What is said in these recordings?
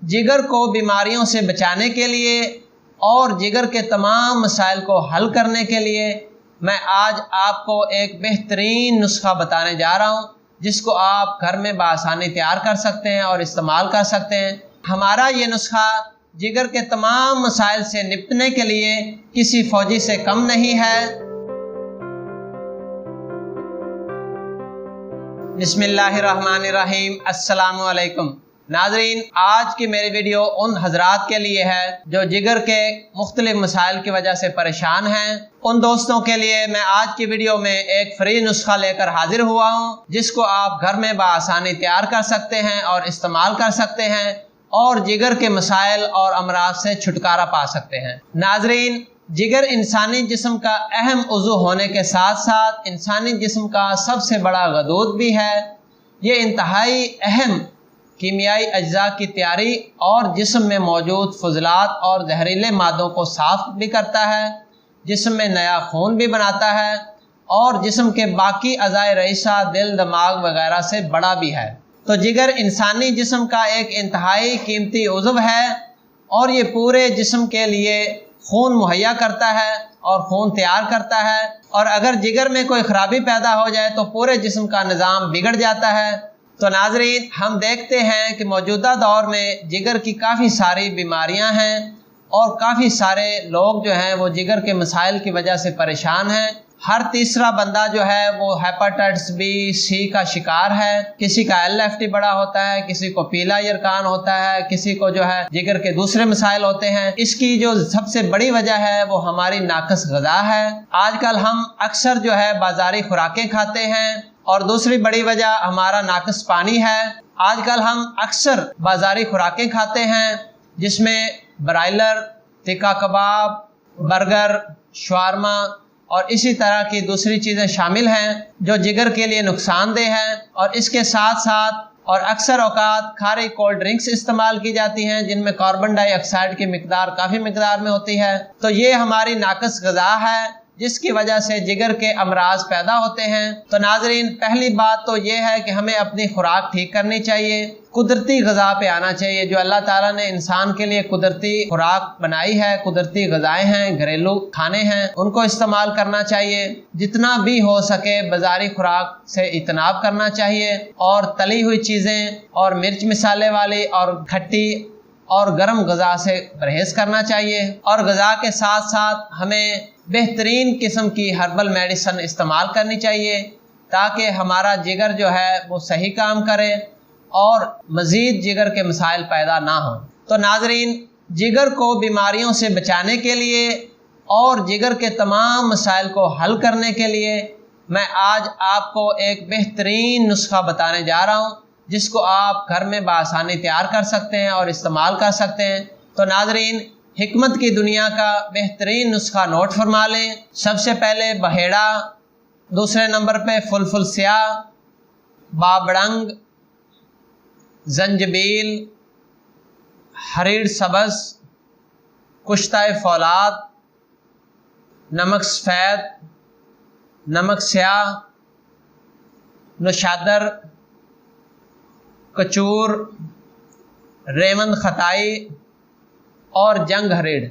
जिगर को बीमारियों से बचाने के लिए और जिगर के तमाम मसाइल को हल करने के लिए मैं आज आपको एक बेहतरीन नुस्खा बताने जा रहा हूँ, जिसको आप घर में बआसानी तैयार कर सकते हैं और इस्तेमाल कर सकते हैं। हमारा ये नुस्खा जिगर के तमाम मसाइल से निपटने के लिए किसी फौजी से कम नहीं है। बिस्मिल्लाहिर्रहमानिर्रहीम। अस्सलामु अलैकुम नाज़रीन, आज की मेरी वीडियो उन हजरात के लिए है जो जिगर के मुख्तलिफ मसाइल की वजह से परेशान हैं। उन दोस्तों के लिए मैं आज की वीडियो में एक फ्री नुस्खा लेकर हाजिर हुआ हूँ, जिसको आप घर में बआसानी तैयार कर सकते हैं और इस्तेमाल कर सकते हैं और जिगर के मसाइल और अमराज से छुटकारा पा सकते हैं। नाज़रीन, जिगर इंसानी जिस्म का अहम उज़ू होने के साथ साथ इंसानी जिस्म का सबसे बड़ा गदूद भी है। ये इंतहाई अहम कीमियाई अज्जा की तैयारी और जिस्म में मौजूद फजलात और जहरीले मादों को साफ भी करता है, जिस्म में नया खून भी बनाता है और जिस्म के बाकी अज़ाए रईसा, दिल, दिमाग वगैरह से बड़ा भी है। तो जिगर इंसानी जिस्म का एक इंतहाई कीमती उज़्व है और ये पूरे जिस्म के लिए खून मुहैया करता है और खून तैयार करता है, और अगर जिगर में कोई ख़राबी पैदा हो जाए तो पूरे जिस्म का निज़ाम बिगड़ जाता है। तो नाज़रीन, हम देखते हैं कि मौजूदा दौर में जिगर की काफ़ी सारी बीमारियां हैं और काफ़ी सारे लोग जो हैं वो जिगर के मसाइल की वजह से परेशान हैं। हर तीसरा बंदा जो है वो हेपेटाइटिस बी, सी का शिकार है। किसी का LFT बड़ा होता है, किसी को पीला यरकान होता है, किसी को जो है जिगर के दूसरे मसाइल होते हैं। इसकी जो सबसे बड़ी वजह है वो हमारी नाकस ग़िज़ा है। आजकल हम अक्सर जो है बाजारी खुराकें खाते हैं और दूसरी बड़ी वजह हमारा नाकस पानी है। आजकल हम अक्सर बाजारी खुराकें खाते हैं जिसमें ब्रायलर, तिक्का कबाब, बर्गर, शवारमा और इसी तरह की दूसरी चीज़ें शामिल हैं जो जिगर के लिए नुकसानदेह हैं। और इसके साथ साथ और अक्सर औकात खारी कोल्ड ड्रिंक्स इस्तेमाल की जाती हैं जिनमें कार्बन डाइऑक्साइड की मिकदार काफ़ी मिकदार में होती है। तो ये हमारी नाकस ग़िज़ा है जिसकी वजह से जिगर के अमराज पैदा होते हैं। तो नाज़रीन, पहली बात तो ये है कि हमें अपनी खुराक ठीक करनी चाहिए, कुदरती ग़िज़ा पे आना चाहिए। जो अल्लाह ताला ने इंसान के लिए कुदरती खुराक बनाई है, कुदरती ग़िज़ाएं हैं, घरेलू खाने हैं, उनको इस्तेमाल करना चाहिए। जितना भी हो सके बाजारी खुराक से इजतनाब करना चाहिए और तली हुई चीज़ें और मिर्च मिसाले वाली और खट्टी और गर्म ग़िज़ा से परहेज़ करना चाहिए। और ग़िज़ा के साथ साथ हमें बेहतरीन किस्म की हर्बल मेडिसिन इस्तेमाल करनी चाहिए ताकि हमारा जिगर जो है वो सही काम करे और मज़ीद जिगर के मसाइल पैदा ना हो। तो नाज़रीन, जिगर को बीमारियों से बचाने के लिए और जिगर के तमाम मसाइल को हल करने के लिए मैं आज आपको एक बेहतरीन नुस्खा बताने जा रहा हूँ, जिसको आप घर में बआसानी तैयार कर सकते हैं और इस्तेमाल कर सकते हैं। तो नाज़रीन, हिकमत की दुनिया का बेहतरीन नुस्खा नोट फरमा लें। सबसे पहले बहेड़ा, दूसरे नंबर पे फुलफुल स्याह, बाबड़ंग, जंजबील, हरीड़ सब्ज़, कुश्ताए फौलाद, नमक सफ़ेद, नमक स्याह, नौशादर, कचूर, रेमन खताई और जंग हरीड़।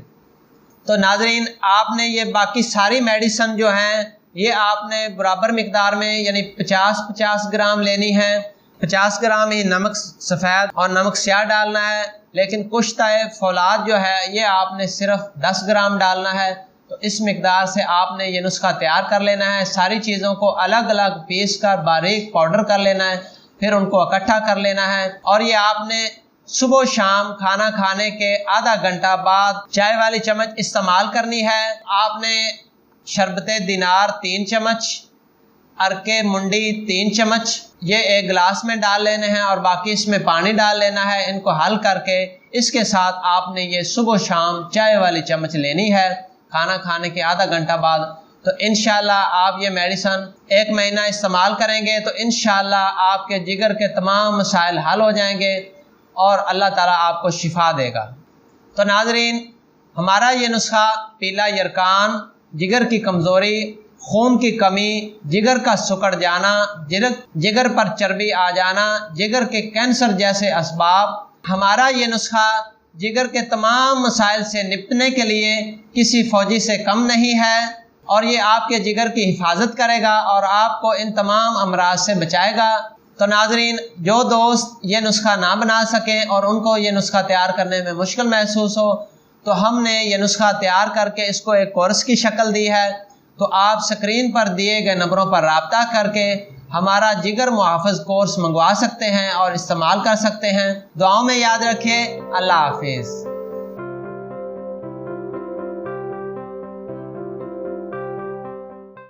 तो नाज़रीन, आपने ये बाकी सारी मेडिसिन जो हैं ये आपने बराबर मिकदार में यानी 50-50 ग्राम लेनी है। 50 ग्राम ही नमक सफ़ेद और नमक स्याह डालना है, लेकिन कुश्ताए फौलाद जो है ये आपने सिर्फ 10 ग्राम डालना है। तो इस मिकदार से आपने ये नुस्खा तैयार कर लेना है। सारी चीज़ों को अलग अलग पीस कर बारीक पाउडर कर लेना है, फिर उनको इकट्ठा कर लेना है। और ये आपने सुबह शाम खाना खाने के आधा घंटा बाद चाय वाली चम्मच इस्तेमाल करनी है। आपने शरबते दिनार 3 चम्मच, अरके मुंडी 3 चम्मच ये एक गिलास में डाल लेने हैं और बाकी इसमें पानी डाल लेना है। इनको हल करके इसके साथ आपने ये सुबह शाम चाय वाली चम्मच लेनी है खाना खाने के आधा घंटा बाद। तो इंशाल्लाह आप ये मेडिसिन 1 महीना इस्तेमाल करेंगे तो इंशाल्लाह आपके जिगर के तमाम मसाइल हल हो जाएंगे और अल्लाह ताला आपको शिफा देगा। तो नाजरीन, हमारा ये नुस्खा पीला यरकान, जिगर की कमज़ोरी, खून की कमी, जिगर का सुकड़ जाना, जिगर पर चर्बी आ जाना, जिगर के कैंसर जैसे असबाब हमारा ये नुस्खा जिगर के तमाम मसाइल से निपटने के लिए किसी फौजी से कम नहीं है और ये आपके जिगर की हिफाजत करेगा और आपको इन तमाम अमराज से बचाएगा। तो नाजरीन, जो दोस्त ये नुस्खा ना बना सकें और उनको ये नुस्खा तैयार करने में मुश्किल महसूस हो, तो हमने ये नुस्खा तैयार करके इसको एक कोर्स की शक्ल दी है। तो आप स्क्रीन पर दिए गए नंबरों पर राब्ता करके हमारा जिगर मुहाफ़िज कोर्स मंगवा सकते हैं और इस्तेमाल कर सकते हैं। दुआओं में याद रखें। अल्लाह हाफिज़।